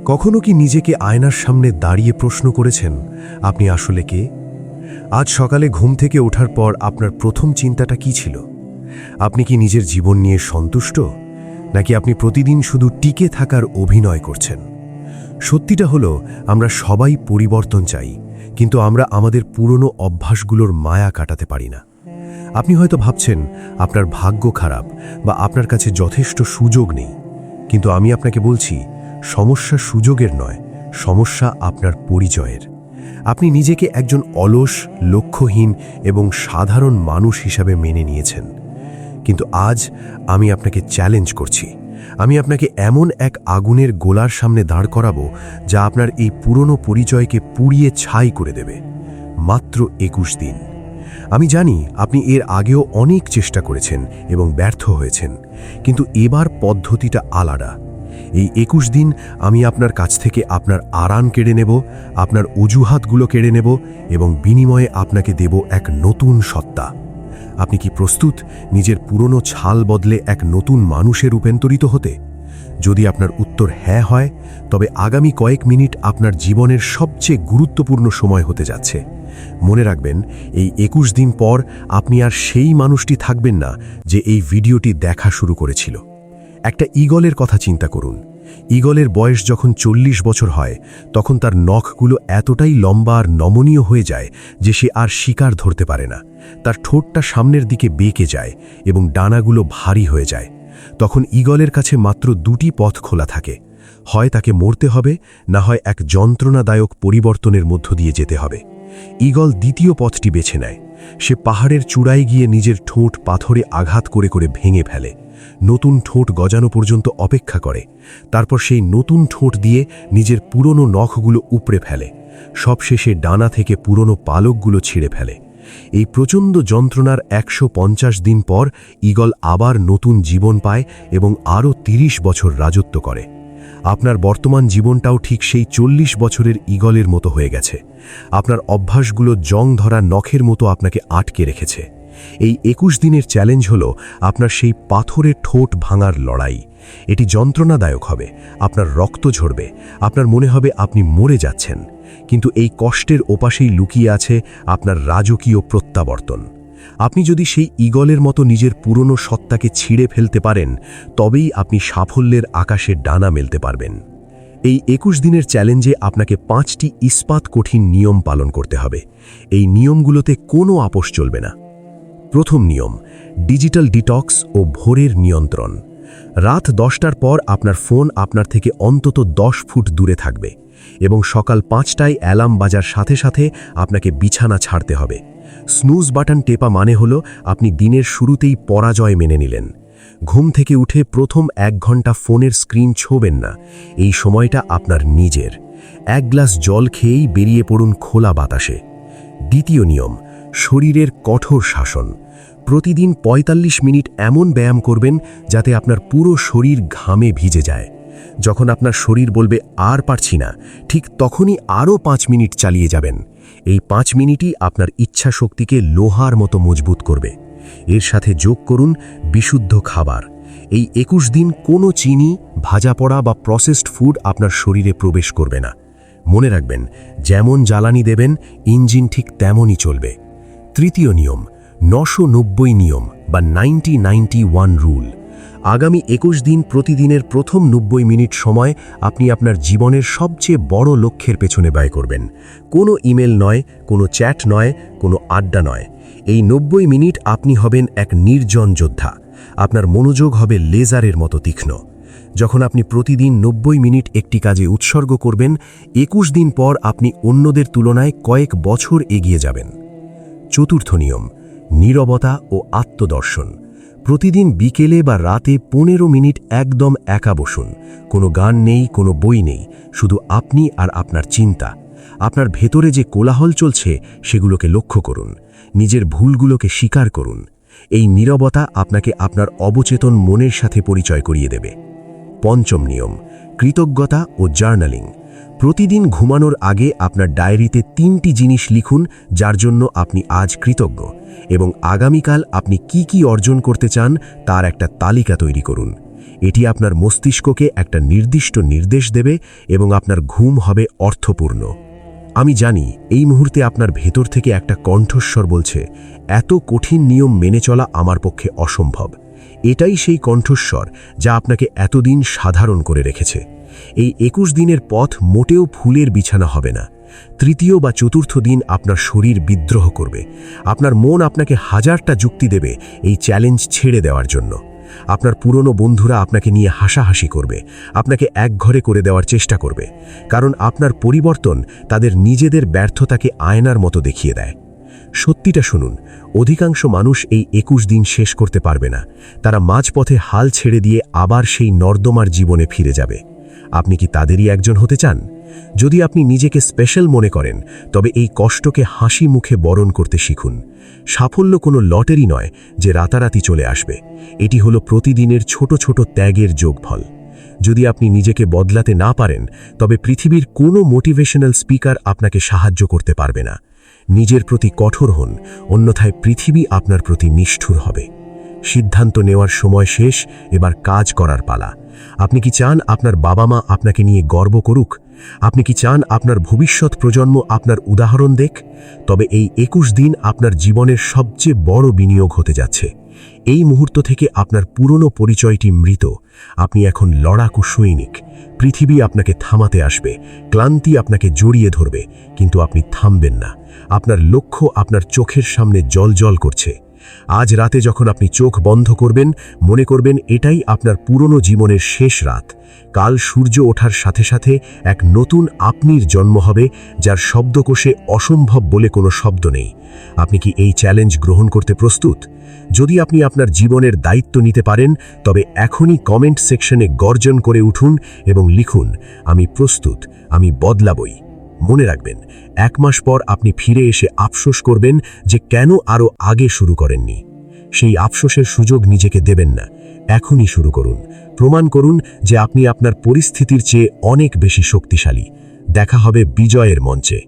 কখনো কি নিজেকে আয়নার সামনে দাঁড়িয়ে প্রশ্ন করেছেন আপনি আসলে কে? আজ সকালে ঘুম থেকে ওঠার পর আপনার প্রথম চিন্তাটা কি ছিল? আপনি কি নিজের জীবন নিয়ে সন্তুষ্ট, নাকি আপনি প্রতিদিন শুধু টিকে থাকার অভিনয় করছেন? সত্যিটা হলো, আমরা সবাই পরিবর্তন চাই, কিন্তু আমরা আমাদের পুরনো অভ্যাসগুলোর মায়া কাটাতে পারি না। আপনি হয়তো ভাবছেন আপনার ভাগ্য খারাপ বা আপনার কাছে যথেষ্ট সুযোগ নেই, কিন্তু আমি আপনাকে বলছি, সমস্যা সুযোগের নয়, সমস্যা আপনার পরিচয়ের। আপনি নিজেকে একজন অলস, লক্ষ্যহীন এবং সাধারণ মানুষ হিসাবে মেনে নিয়েছেন। কিন্তু আজ আমি আপনাকে চ্যালেঞ্জ করছি। আমি আপনাকে এমন এক আগুনের গোলার সামনে দাঁড় করাবো যা আপনার এই পুরনো পরিচয়কে পুড়িয়ে ছাই করে দেবে। মাত্র 21 দিন। আমি জানি আপনি এর আগেও অনেক চেষ্টা করেছেন এবং ব্যর্থ হয়েছেন, কিন্তু এবার পদ্ধতিটা আলাদা। এই 21 দিন আমি আপনার কাছ থেকে আপনার আরাম কেড়ে নেব, আপনার অজুহাতগুলো কেড়ে নেব এবং বিনিময়ে আপনাকে দেব এক নতুন সত্তা। আপনি কি প্রস্তুত নিজের পুরনো ছাল বদলে এক নতুন মানুষে রূপান্তরিত হতে? যদি আপনার উত্তর হ্যাঁ হয়, তবে আগামী কয়েক মিনিট আপনার জীবনের সবচেয়ে গুরুত্বপূর্ণ সময় হতে যাচ্ছে। মনে রাখবেন, এই 21 দিন পর আপনি আর সেই মানুষটি থাকবেন না যে এই ভিডিওটি দেখা শুরু করেছিল। একটা ঈগলের কথা চিন্তা করুন। ঈগলের বয়স যখন 40 বছর হয়, তখন তার নখগুলো এতটাই লম্বা আর নমনীয় হয়ে যায় যে সে আর শিকার ধরতে পারে না। তার ঠোঁটটা সামনের দিকে বেঁকে যায় এবং ডানাগুলো ভারী হয়ে যায়। তখন ঈগলের কাছে মাত্র দুটি পথ খোলা থাকে, হয় তাকে মরতে হবে, না হয় এক যন্ত্রণাদায়ক পরিবর্তনের মধ্য দিয়ে যেতে হবে। ঈগল দ্বিতীয় পথটি বেছে নেয়। সে পাহাড়ের চূড়ায় গিয়ে নিজের ঠোঁট পাথরে আঘাত করে করে ভেঙে ফেলে, নতুন ঠোঁট গজানো পর্যন্ত অপেক্ষা করে। তারপর সেই নতুন ঠোঁট দিয়ে নিজের পুরনো নখগুলো উপড়ে ফেলে, সবশেষে ডানা থেকে পুরনো পালকগুলো ছিঁড়ে ফেলে। এই প্রচণ্ড যন্ত্রণার 150 দিন পর ঈগল আবার নতুন জীবন পায় এবং আরও 30 বছর রাজত্ব করে। আপনার বর্তমান জীবনটাও ঠিক সেই 40 বছরের ঈগলের মতো হয়ে গেছে। আপনার অভ্যাসগুলো জং ধরা নখের মতো আপনাকে আটকে রেখেছে। এই 21 দিনের চ্যালেঞ্জ হলো আপনার সেই পাথরের ঠোঁট ভাঙার লড়াই। এটি যন্ত্রণাদায়ক হবে, আপনার রক্ত ঝরবে, আপনার মনে হবে আপনি মরে যাচ্ছেন, কিন্তু এই কষ্টের ওপাশেই লুকিয়ে আছে আপনার রাজকীয় প্রত্যাবর্তন। আপনি যদি সেই ঈগলের মতো নিজের পুরনো সত্তাকে ছিঁড়ে ফেলতে পারেন, তবেই আপনি সাফল্যের আকাশে ডানা মেলতে পারবেন। এই 21 দিনের চ্যালেঞ্জে আপনাকে 5টি ইস্পাত কঠিন নিয়ম পালন করতে হবে। এই নিয়মগুলোতে কোনো আপোষ চলবে না। প্রথম নিয়ম, ডিজিটাল ডিটক্স ও ভোরের নিয়ন্ত্রণ। রাত 10টার পর আপনার ফোন আপনার থেকে অন্তত 10 ফুট দূরে থাকবে এবং সকাল 5টায় অ্যালার্ম বাজার সাথে সাথে আপনাকে বিছানা ছাড়তে হবে। স্নুজ বাটন টেপা মানে হলো আপনি দিনের শুরুতেই পরাজয় মেনে নিলেন। ঘুম থেকে উঠে প্রথম 1 ঘন্টা ফোনের স্ক্রিন ছোঁবেন না। এই সময়টা আপনার নিজের। 1 গ্লাস জল খেয়েই বেরিয়ে পড়ুন খোলা বাতাসে। দ্বিতীয় নিয়ম, শরীরের কঠোর শাসন। প্রতিদিন 45 মিনিট এমন ব্যায়াম করবেন যাতে আপনার পুরো শরীর ঘামে ভিজে যায়। যখন আপনার শরীর বলবে আর পারছি না, ঠিক তখনই আরও 5 মিনিট চালিয়ে যাবেন। এই 5 মিনিটই আপনার ইচ্ছা শক্তিকে লোহার মতো মজবুত করবে। এর সাথে যোগ করুন বিশুদ্ধ খাবার। এই 21 দিন কোনো চিনি, ভাজা পোড়া বা প্রসেসড ফুড আপনার শরীরে প্রবেশ করবে না। মনে রাখবেন, যেমন জ্বালানি দেবেন, ইঞ্জিন ঠিক তেমনই চলবে। তৃতীয় নিয়ম, 990 নিয়ম বা 90-91 রুল। আগামী 21 দিন প্রতিদিনের প্রথম 90 মিনিট সময় আপনি আপনার জীবনের সবচেয়ে বড় লক্ষ্যের পেছনে ব্যয় করবেন। কোনো ইমেল নয়, কোনো চ্যাট নয়, কোনো আড্ডা নয়। এই 90 মিনিট আপনি হবেন এক নির্জন যোদ্ধা। আপনার মনোযোগ হবে লেজারের মতো তীক্ষ্ণ। যখন আপনি প্রতিদিন 90 মিনিট একটি কাজে উৎসর্গ করবেন, 21 দিন পর আপনি অন্যদের তুলনায় কয়েক বছর এগিয়ে যাবেন। চতুর্থ নিয়ম, নীরবতা ও আত্মদর্শন। প্রতিদিন বিকেলে বা রাতে 15 মিনিট একদম একা বসুন। কোনো গান নেই, কোনো বই নেই, শুধু আপনি আর আপনার চিন্তা। আপনার ভেতরে যে কোলাহল চলছে সেগুলোকে লক্ষ্য করুন, নিজের ভুলগুলোকে স্বীকার করুন। এই নীরবতা আপনাকে আপনার অবচেতন মনের সাথে পরিচয় করিয়ে দেবে। পঞ্চম নিয়ম, কৃতজ্ঞতা ও জার্নালিং। প্রতিদিন ঘুমানোর আগে আপনার ডায়েরিতে 3টি জিনিস লিখুন যার জন্য আপনি আজ কৃতজ্ঞ, এবং আগামীকাল আপনি কি কি অর্জন করতে চান তার একটা তালিকা তৈরি করুন। এটি আপনার মস্তিষ্ককে একটা নির্দিষ্ট নির্দেশ দেবে এবং আপনার ঘুম হবে অর্থপূর্ণ। আমি জানি এই মুহূর্তে আপনার ভেতর থেকে একটা কণ্ঠস্বর বলছে, এত কঠিন নিয়ম মেনে চলা আমার পক্ষে অসম্ভব। এটাই সেই কণ্ঠস্বর যা আপনাকে এতদিন সাধারণ করে রেখেছে। এই 21 দিনের পথ মোটেও ফুলের বিছানা হবে না। তৃতীয় বা চতুর্থ দিন আপনার শরীর বিদ্রোহ করবে। আপনার মন আপনাকে হাজারটা যুক্তি দেবে এই চ্যালেঞ্জ ছেড়ে দেওয়ার জন্য। আপনার পুরনো বন্ধুরা আপনাকে নিয়ে হাসাহাসি করবে, আপনাকে একঘরে করে দেওয়ার চেষ্টা করবে, কারণ আপনার পরিবর্তন তাদের নিজেদের ব্যর্থতাকে আয়নার মতো দেখিয়ে দেয়। সত্যিটা শুনুন, অধিকাংশ মানুষ এই 21 দিন শেষ করতে পারবে না। তারা মাঝপথে হাল ছেড়ে দিয়ে আবার সেই নর্দমার জীবনে ফিরে যাবে। আপনি কি তাদেরই একজন হতে চান? যদি আপনি নিজেকে স্পেশাল মনে করেন, তবে এই কষ্টকে হাসি মুখে বরণ করতে শিখুন। সাফল্য কোনো লটারি নয় যে রাতারাতি চলে আসবে। এটি হলো প্রতিদিনের ছোট ছোট ত্যাগের যোগফল। যদি আপনি নিজেকে বদলাতে না পারেন, তবে পৃথিবীর কোনো মোটিভেশনাল স্পিকার আপনাকে সাহায্য করতে পারবে না। নিজের প্রতি কঠোর হন, অন্যথায় পৃথিবী আপনার প্রতি নিষ্ঠুর হবে। সিদ্ধান্ত নেওয়ার সময় শেষ, এবার কাজ করার পালা। আপনি কি চান আপনার বাবা মা আপনাকে নিয়ে গর্ব করুক? আপনি কি চান আপনার ভবিষ্যৎ প্রজন্ম আপনার উদাহরণ দেখ? তবে এই 21 দিন আপনার জীবনের সবচেয়ে বড় বিনিয়োগ হতে যাচ্ছে। এই মুহূর্ত থেকে আপনার পুরনো পরিচয়টি মৃত। আপনি এখন লড়াকু সৈনিক। পৃথিবী আপনাকে থামাতে আসবে, ক্লান্তি আপনাকে জড়িয়ে ধরবে, কিন্তু আপনি থামবেন না। আপনার লক্ষ্য আপনার চোখের সামনে জ্বলজ্বল করছে। আজ রাতে যখন আপনি চোখ বন্ধ করবেন, মনে করবেন এটাই আপনার পুরনো জীবনের শেষ রাত। কাল সূর্য ওঠার সাথে সাথে এক নতুন আপনির জন্ম হবে, যার শব্দকোষে অসম্ভব বলে কোনো শব্দ নেই। আপনি কি এই চ্যালেঞ্জ গ্রহণ করতে প্রস্তুত? যদি আপনি আপনার জীবনের দায়িত্ব নিতে পারেন, তবে এখনই কমেন্ট সেকশনে গর্জন করে উঠুন এবং লিখুন, আমি প্রস্তুত, আমি বদলাবই। মনে রাখবেন, 1 মাস পর আপনি ফিরে এসে আফসোস করবেন যে কেন আরও আগে শুরু করেননি। সেই আফসোসের সুযোগ নিজেকে দেবেন না, এখনই শুরু করুন। প্রমাণ করুন যে আপনি আপনার পরিস্থিতির চেয়ে অনেক বেশি শক্তিশালী। দেখা হবে বিজয়ের মঞ্চে।